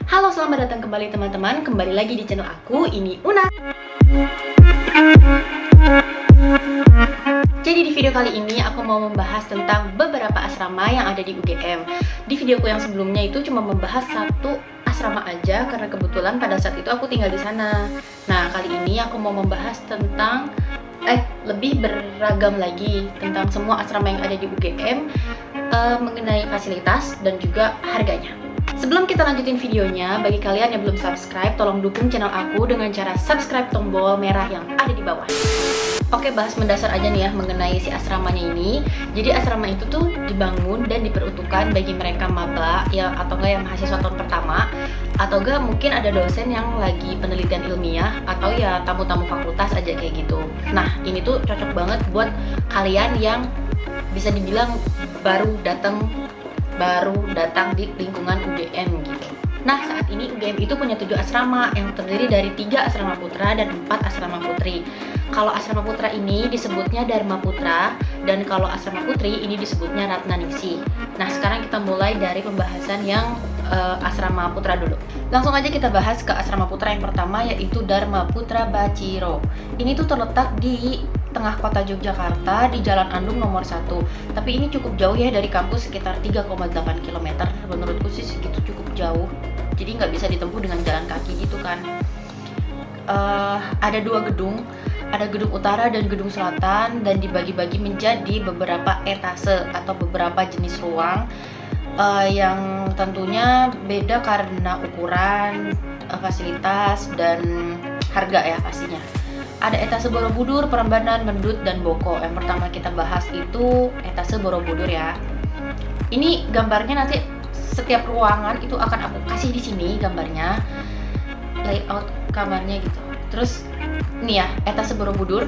Halo, selamat datang kembali teman-teman. Kembali lagi di channel aku, ini Una. Jadi di video kali ini aku mau membahas tentang beberapa asrama yang ada di UGM. Di videoku yang sebelumnya itu cuma membahas satu asrama aja karena kebetulan pada saat itu aku tinggal di sana. Nah, kali ini aku mau membahas tentang lebih beragam lagi tentang semua asrama yang ada di UGM, mengenai fasilitas dan juga harganya. Sebelum kita lanjutin videonya, bagi kalian yang belum subscribe, tolong dukung channel aku dengan cara subscribe tombol merah yang ada di bawah. Oke, bahas mendasar aja nih ya mengenai si asramanya ini. Jadi asrama itu tuh dibangun dan diperuntukkan bagi mereka maba ya, atau enggak yang mahasiswa tahun pertama, atau enggak mungkin ada dosen yang lagi penelitian ilmiah, atau ya tamu-tamu fakultas aja kayak gitu. Nah, ini tuh cocok banget buat kalian yang bisa dibilang baru datang di lingkungan UGM gitu. Nah, saat ini UGM itu punya 7 asrama yang terdiri dari 3 asrama putra dan 4 asrama putri. Kalau asrama putra ini disebutnya Dharma Putra, dan kalau asrama putri ini disebutnya Ratna Ningsih. Nah, sekarang kita mulai dari pembahasan yang asrama putra dulu. Langsung aja kita bahas ke asrama putra yang pertama, yaitu Dharma Putra Baciro. Ini tuh terletak di tengah kota Yogyakarta di Jalan Andung nomor 1. Tapi ini cukup jauh ya dari kampus, sekitar 3,8 km. Menurutku sih segitu cukup jauh. Jadi nggak bisa ditempuh dengan jalan kaki gitu kan. Ada 2 gedung, ada gedung utara dan gedung selatan, dan dibagi-bagi menjadi beberapa etase atau beberapa jenis ruang yang tentunya beda karena ukuran, fasilitas, dan harga ya pastinya. Ada etase Borobudur, Prambanan, Mendut, dan Boko. Yang pertama kita bahas itu etase Borobudur ya. Ini gambarnya nanti setiap ruangan itu akan aku kasih di sini gambarnya, layout kamarnya gitu. Terus ini ya, etase Borobudur.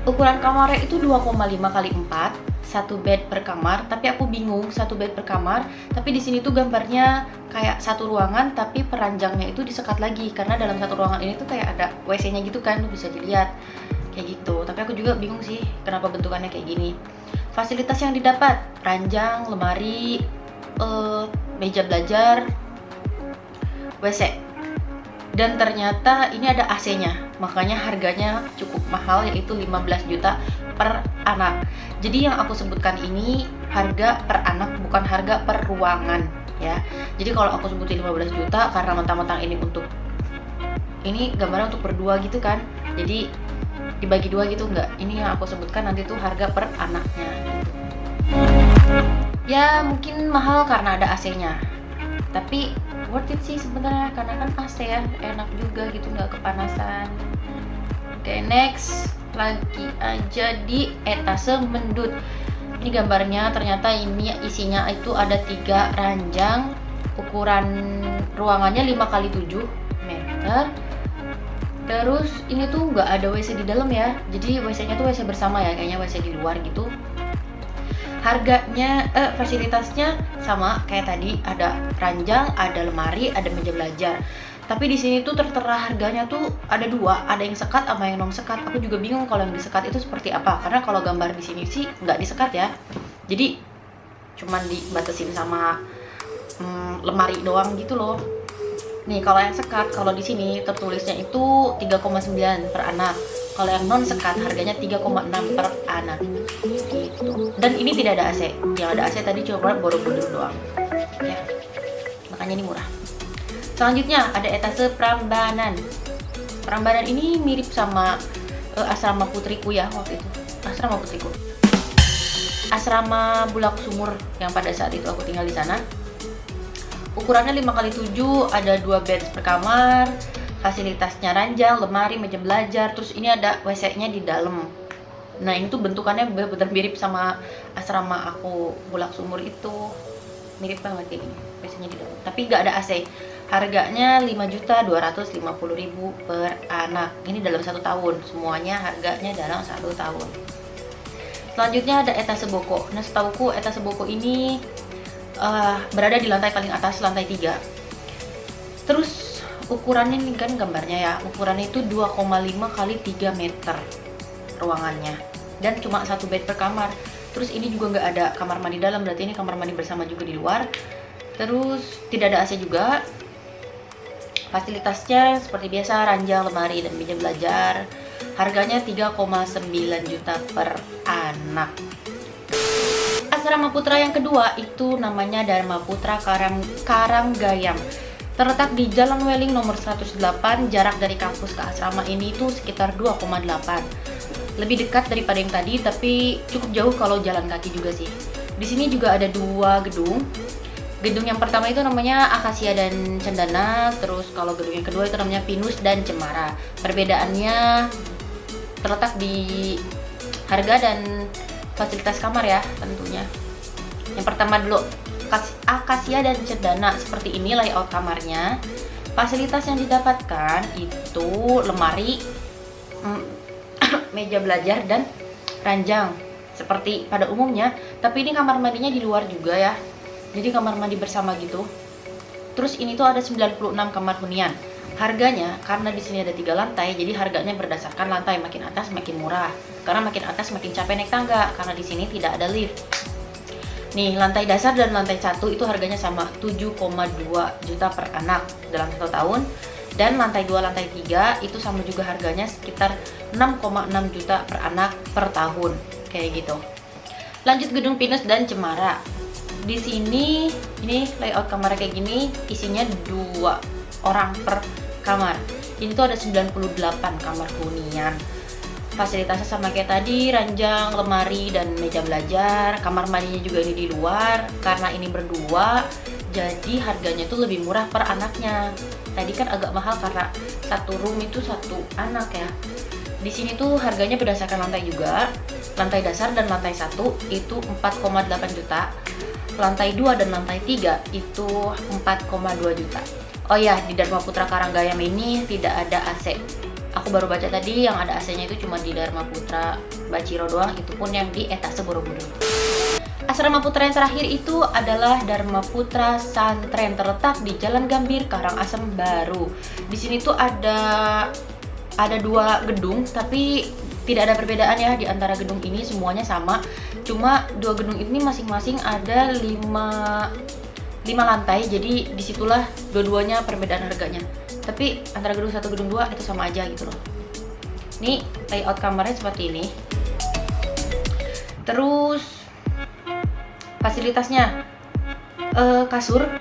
Ukuran kamarnya itu 2,5 kali 4, 1 bed per kamar. Tapi aku bingung 1 bed per kamar. Tapi di sini tuh gambarnya kayak satu ruangan, tapi peranjangnya itu disekat lagi karena dalam satu ruangan ini tuh kayak ada WC-nya gitu kan, lu bisa dilihat kayak gitu. Tapi aku juga bingung sih kenapa bentukannya kayak gini. Fasilitas yang didapat: ranjang, lemari, meja belajar, WC. Dan ternyata ini ada AC-nya, makanya harganya cukup mahal, yaitu 15 juta per anak. Jadi yang aku sebutkan ini harga per anak, bukan harga per ruangan ya. Jadi kalau aku sebutin 15 juta karena mentang-mentang ini gambarnya untuk berdua gitu kan, jadi dibagi 2 gitu, enggak. Ini yang aku sebutkan nanti tuh harga per anaknya gitu. Ya mungkin mahal karena ada AC-nya, tapi worth it sih sebenarnya karena kan AC ya, enak juga gitu, nggak kepanasan. Oke, next lagi aja di etase Mendut. Ini gambarnya, ternyata ini isinya itu ada 3 ranjang, ukuran ruangannya 5 kali 7 meter. Terus ini tuh nggak ada WC di dalam ya, jadi WC-nya tuh WC bersama ya, kayaknya WC di luar gitu. Harganya, fasilitasnya sama kayak tadi, ada ranjang, ada lemari, ada meja belajar. Tapi di sini tuh tertera harganya tuh ada 2, ada yang sekat sama yang non sekat. Aku juga bingung kalau yang disekat itu seperti apa, karena kalau gambar di sini sih nggak disekat ya. Jadi cuman dibatasin sama lemari doang gitu loh. Nih kalau yang sekat, kalau di sini tertulisnya itu 3,9 per anak. Kalau yang non sekat harganya 3,6 per anak gitu. Dan ini tidak ada AC. Yang ada AC tadi cuma Borobudur doang ya, makanya ini murah. Selanjutnya ada etase Prambanan. Prambanan ini mirip sama asrama putriku ya waktu itu. Asrama putriku, asrama Bulak Sumur yang pada saat itu aku tinggal di sana. Ukurannya 5 kali 7, ada 2 bed per kamar. Fasilitasnya ranjang, lemari, meja belajar. Terus ini ada WC-nya di dalam. Nah, ini tuh bentukannya benar-benar mirip sama asrama aku Bulak Sumur itu. Mirip banget kayak gini, WC-nya di dalam. Tapi nggak ada AC. Harganya 5.250.000 per anak. Ini dalam 1 tahun. Semuanya harganya dalam 1 tahun. Selanjutnya ada etase Boko. Nah, setauku etase Boko ini berada di lantai paling atas, lantai 3. Terus ukurannya ini kan gambarnya ya, ukurannya itu 2,5 kali 3 meter ruangannya, dan cuma 1 bed per kamar. Terus ini juga nggak ada kamar mandi dalam, berarti ini kamar mandi bersama juga di luar. Terus tidak ada AC juga. Fasilitasnya seperti biasa, ranjang, lemari, dan meja belajar. Harganya 3,9 juta per anak. Asrama Putra yang kedua itu namanya Dharma Putra Karanggayam. Terletak di Jalan Weling nomor 108, jarak dari kampus ke asrama ini itu sekitar 2,8. Lebih dekat daripada yang tadi, tapi cukup jauh kalau jalan kaki juga sih. Di sini juga ada 2 gedung. Gedung yang pertama itu namanya Akasia dan Cendana, terus kalau gedung yang kedua itu namanya Pinus dan Cemara. Perbedaannya terletak di harga dan fasilitas kamar ya tentunya. Yang pertama dulu, Akasia dan Cendana, seperti ini layout kamarnya. Fasilitas yang didapatkan itu lemari, meja belajar, dan ranjang seperti pada umumnya, tapi ini kamar mandinya di luar juga ya. Jadi kamar mandi bersama gitu. Terus ini tuh ada 96 kamar hunian. Harganya karena di sini ada 3 lantai, jadi harganya berdasarkan lantai, makin atas makin murah. Karena makin atas makin capek naik tangga karena di sini tidak ada lift. Nih, lantai dasar dan lantai 1 itu harganya sama, 7,2 juta per anak dalam 1 tahun. Dan lantai 2, lantai 3 itu sama juga harganya sekitar 6,6 juta per anak per tahun. Kayak gitu. Lanjut gedung Pinus dan Cemara. Di sini ini layout kamar kayak gini, isinya 2 orang per kamar. Ini tuh ada 98 kamar hunian. Fasilitasnya sama kayak tadi, ranjang, lemari, dan meja belajar. Kamar mandinya juga ini di luar. Karena ini berdua, jadi harganya tuh lebih murah per anaknya. Tadi kan agak mahal karena satu room itu 1 anak ya. Di sini tuh harganya berdasarkan lantai juga. Lantai dasar dan lantai 1 itu 4,8 juta. Lantai 2 dan lantai 3 itu 4,2 juta. Oh ya, di Dharma Putra Karanggayam ini tidak ada AC. Aku baru baca tadi yang ada AC-nya itu cuma di Dharma Putra Baciro doang, itu pun yang di etase Borobudur. Asrama Putra yang terakhir itu adalah Dharma Putra Santren, terletak di Jalan Gambir, Karangasem Baru. Di sini tuh ada 2 gedung, tapi tidak ada perbedaan ya di antara gedung ini, semuanya sama. Cuma 2 gedung ini masing-masing ada 5 lantai, jadi disitulah dua-duanya perbedaan harganya. Tapi antara gedung 1 gedung 2 itu sama aja gitu loh. Nih layout kamarnya seperti ini. Terus fasilitasnya,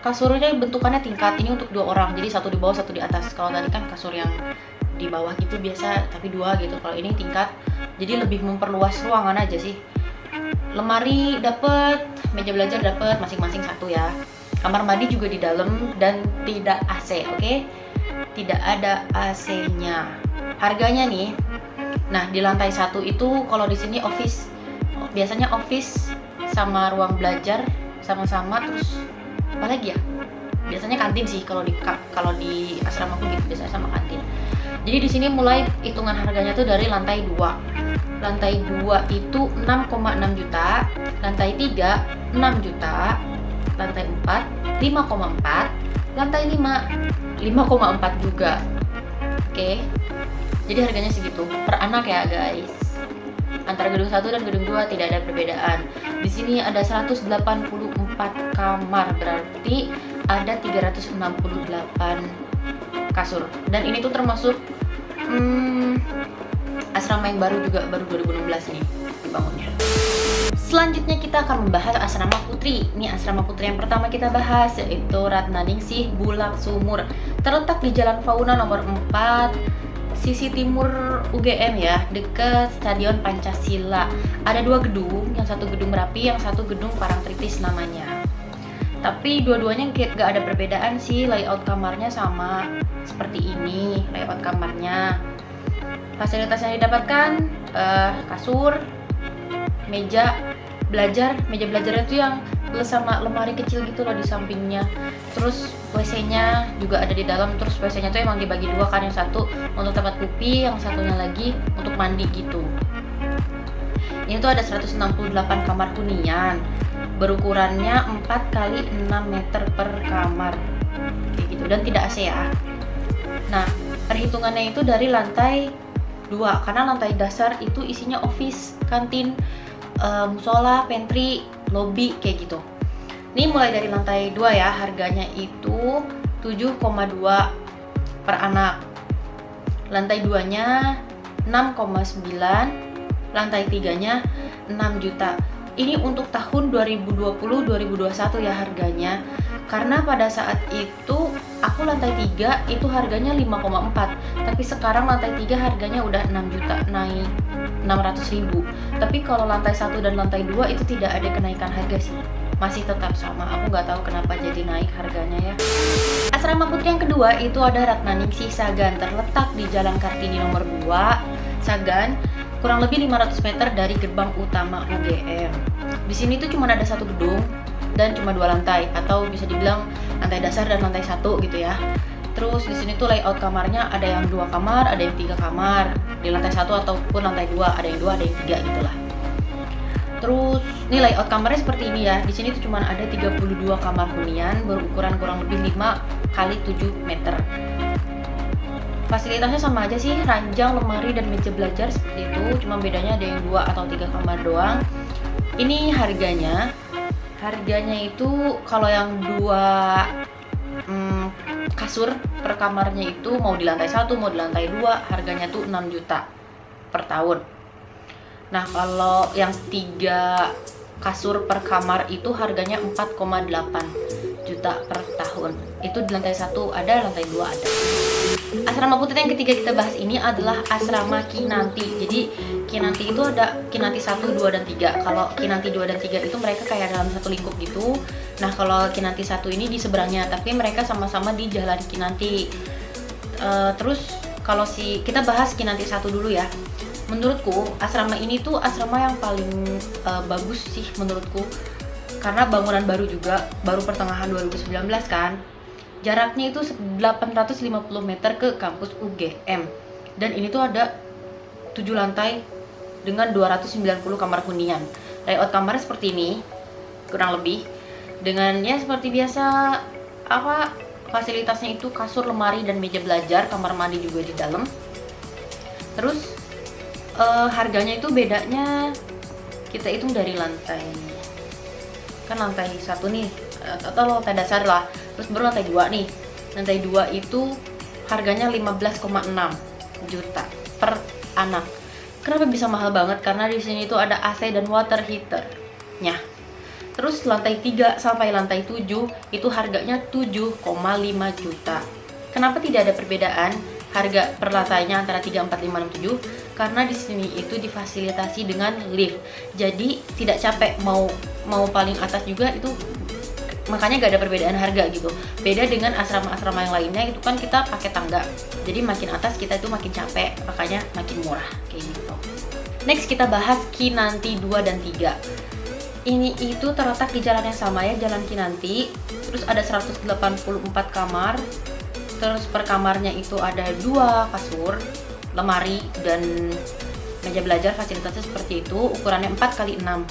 kasurnya bentukannya tingkat, ini untuk 2 orang, jadi 1 di bawah 1 di atas. Kalau tadi kan kasur yang di bawah gitu biasa, tapi 2 gitu. Kalau ini tingkat, jadi lebih memperluas ruangan aja sih. Lemari dapet, meja belajar dapet, masing-masing 1 ya. Kamar mandi juga di dalam dan tidak AC, oke? Tidak ada AC-nya. Harganya nih, nah di lantai 1 itu kalau di sini office, biasanya office sama ruang belajar sama-sama. Terus apa lagi ya? Biasanya kantin sih kalau di asrama aku gitu, biasanya sama kantin. Jadi di sini mulai hitungan harganya tuh dari lantai 2. Lantai 2 itu 6,6 juta, lantai 3 6 juta, lantai 4 5,4, lantai 5 5,4 juga. Oke. Jadi harganya segitu per anak ya, guys. Antara gedung 1 dan gedung 2 tidak ada perbedaan. Di sini ada 184 kamar, berarti ada 368 kasur. Dan ini tuh termasuk asrama yang baru juga, baru 2016 nih dibangunnya. Selanjutnya kita akan membahas asrama putri. Ini asrama putri yang pertama kita bahas, yaitu Ratnaningsih Bulak Sumur. Terletak di Jalan Fauna nomor 4, sisi timur UGM ya, dekat Stadion Pancasila. Ada 2 gedung, yang 1 gedung Merapi, yang 1 gedung Parangtritis namanya. Tapi dua-duanya gak ada perbedaan sih, layout kamarnya sama seperti ini layout kamarnya. Fasilitas yang didapatkan, kasur, meja belajarnya tuh yang sama lemari kecil gitu loh di sampingnya. Terus WC-nya juga ada di dalam. Terus WC-nya tuh emang dibagi 2 kan, yang 1 untuk tempat pipi, yang satunya lagi untuk mandi gitu. Ini tuh ada 168 kamar hunian, berukurannya 4 kali 6 meter per kamar kayak gitu, dan tidak AC ya. Nah, perhitungannya itu dari lantai 2, karena lantai dasar itu isinya office, kantin, musola, pantry, lobby kayak gitu. Ini mulai dari lantai 2 ya, harganya itu 7,2 per anak. Lantai 2-nya 6,9, lantai 3-nya 6 juta. Ini untuk tahun 2020-2021 ya harganya. Karena pada saat itu aku lantai 3 itu harganya 5,4, tapi sekarang lantai 3 harganya udah 6 juta, naik 600.000. Tapi kalau lantai 1 dan lantai 2 itu tidak ada kenaikan harga sih, masih tetap sama. Aku nggak tahu kenapa jadi naik harganya ya. Asrama putri yang kedua itu ada Ratnaningsih Sagan, terletak di Jalan Kartini nomor 2 Sagan, kurang lebih 500 meter dari gerbang utama UGM. Di sini tuh cuma ada satu gedung dan cuma 2 lantai, atau bisa dibilang lantai dasar dan lantai 1 gitu ya. Terus di sini tuh layout kamarnya ada yang 2 kamar, ada yang 3 kamar di lantai 1 ataupun lantai 2, ada yang 2, ada yang 3 gitu lah. Terus ini layout kamarnya seperti ini ya. Di sini tuh cuma ada 32 kamar hunian berukuran kurang lebih 5 kali 7 meter. Fasilitasnya sama aja sih, ranjang, lemari, dan meja belajar seperti itu. Cuma bedanya ada yang 2 atau 3 kamar doang. Ini harganya itu kalau yang 2 kasur per kamarnya itu mau di lantai 1 mau di lantai 2 harganya tuh 6 juta per tahun. Nah kalau yang 3 kasur per kamar itu harganya 4,8 juta per tahun. Itu di lantai 1 ada, lantai 2 ada. Asrama putri yang ketiga kita bahas ini adalah asrama Kinanti. Jadi Kinanti itu ada Kinanti 1, 2, dan 3. Kalau Kinanti 2 dan 3 itu mereka kayak dalam satu lingkup gitu. Nah kalau Kinanti 1 ini di seberangnya, tapi mereka sama-sama di Jalan Kinanti. Terus kalau kita bahas Kinanti 1 dulu ya. Menurutku asrama ini tuh asrama yang paling bagus sih menurutku. Karena bangunan baru juga, baru pertengahan 2019 kan. Jaraknya itu 850 meter ke kampus UGM. Dan ini tuh ada 7 lantai dengan 290 kamar hunian. Layout kamarnya seperti ini, kurang lebih. Dengan ya seperti biasa, fasilitasnya itu kasur, lemari, dan meja belajar, kamar mandi juga di dalam. Terus harganya itu bedanya kita hitung dari lantai. Kan lantai 1 nih, atau lantai dasar lah. Terus baru lantai 2 nih. Lantai 2 itu harganya 15,6 juta per anak. Kenapa bisa mahal banget? Karena di sini tuh ada AC dan water heater-nya. Terus lantai 3 sampai lantai 7 itu harganya 7,5 juta. Kenapa tidak ada perbedaan harga per lantainya antara 3, 4, 5, 6, 7? Karena di sini itu difasilitasi dengan lift. Jadi tidak capek mau paling atas juga itu, makanya gak ada perbedaan harga gitu. Beda dengan asrama-asrama yang lainnya itu kan kita pakai tangga. Jadi makin atas kita itu makin capek, makanya makin murah kayak gitu. Next kita bahas Kinanti 2 dan 3. Ini itu terletak di jalan yang sama ya, Jalan Kinanti. Terus ada 184 kamar. Terus per kamarnya itu ada 2 kasur, lemari, dan meja belajar. Fasilitasnya seperti itu, ukurannya 4x6.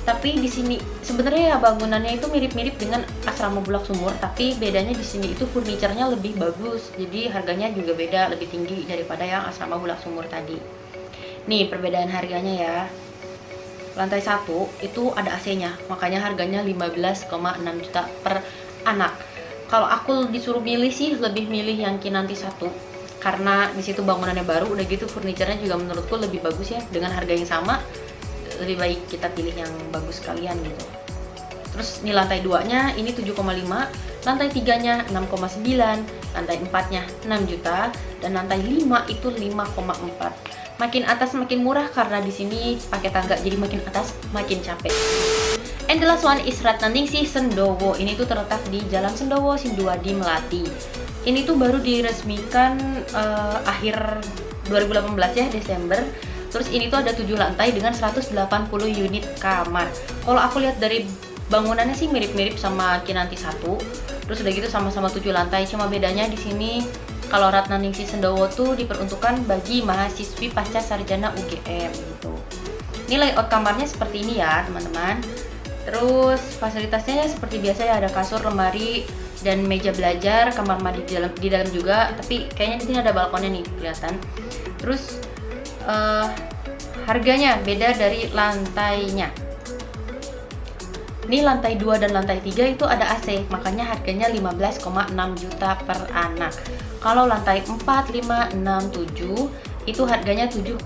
Tapi di sini sebenarnya ya bangunannya itu mirip-mirip dengan asrama Bulak Sumur, tapi bedanya di sini itu furniturnya lebih bagus. Jadi harganya juga beda, lebih tinggi daripada yang asrama Bulak Sumur tadi. Nih perbedaan harganya ya. Lantai 1 itu ada AC-nya, makanya harganya 15,6 juta per anak. Kalau aku disuruh milih sih lebih milih yang Kinanti 1. Karena di situ bangunannya baru, udah gitu furniturnya juga menurutku lebih bagus ya, dengan harga yang sama. Lebih baik kita pilih yang bagus sekalian gitu. Terus ini lantai 2-nya ini 7,5, lantai 3-nya 6,9, lantai 4-nya 6 juta, dan lantai 5 itu 5,4. Makin atas makin murah karena di sini pakai tangga, jadi makin atas makin capek. And the last one is Ratnaningsih Sendowo. Ini tuh terletak di Jalan Sendowo Sinduadi Melati. Ini tuh baru diresmikan akhir 2018 ya, Desember. Terus ini tuh ada 7 lantai dengan 180 unit kamar. Kalau aku lihat dari bangunannya sih mirip-mirip sama Kinanti 1. Terus udah gitu sama-sama 7 lantai. Cuma bedanya di sini kalau Ratnaningsih Sendowo tuh diperuntukkan bagi mahasiswi pasca sarjana UGM gitu. Ini layout kamarnya seperti ini ya, teman-teman. Terus fasilitasnya seperti biasa ya, ada kasur, lemari, dan meja belajar, kamar mandi di dalam juga. Tapi kayaknya di sini ada balkonnya nih kelihatan. Terus harganya beda dari lantainya. Ini lantai 2 dan lantai 3 itu ada AC, makanya harganya 15,6 juta per anak. Kalau lantai 4, 5, 6, 7 itu harganya 7,5.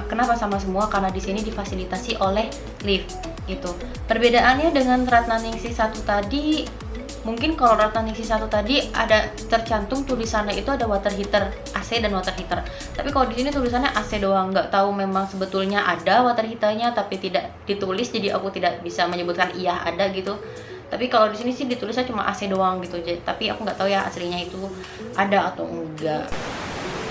Kenapa sama semua? Karena di sini difasilitasi oleh lift gitu. Perbedaannya dengan Ratnaningsi 1 tadi, mungkin kalau Ratnaningsi 1 tadi ada tercantum tulisannya itu ada water heater, AC dan water heater. Tapi kalau di sini tulisannya AC doang, nggak tahu memang sebetulnya ada water heaternya tapi tidak ditulis, jadi aku tidak bisa menyebutkan iya ada gitu. Tapi kalau di sini sih ditulisnya cuma AC doang gitu, tapi aku nggak tahu ya aslinya itu ada atau enggak.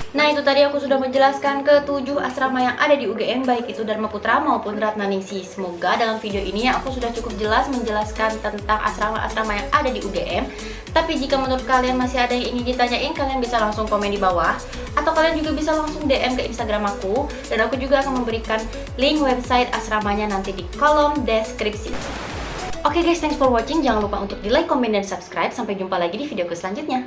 Nah, itu tadi aku sudah menjelaskan ke 7 asrama yang ada di UGM, baik itu Dharma Putra maupun Ratnaningsi. Semoga dalam video ini aku sudah cukup jelas menjelaskan tentang asrama-asrama yang ada di UGM. Tapi jika menurut kalian masih ada yang ingin ditanyain, kalian bisa langsung komen di bawah, atau kalian juga bisa langsung DM ke Instagram aku, dan aku juga akan memberikan link website asramanya nanti di kolom deskripsi. Oke guys, thanks for watching. Jangan lupa untuk di like, comment, dan subscribe. Sampai jumpa lagi di videoku selanjutnya.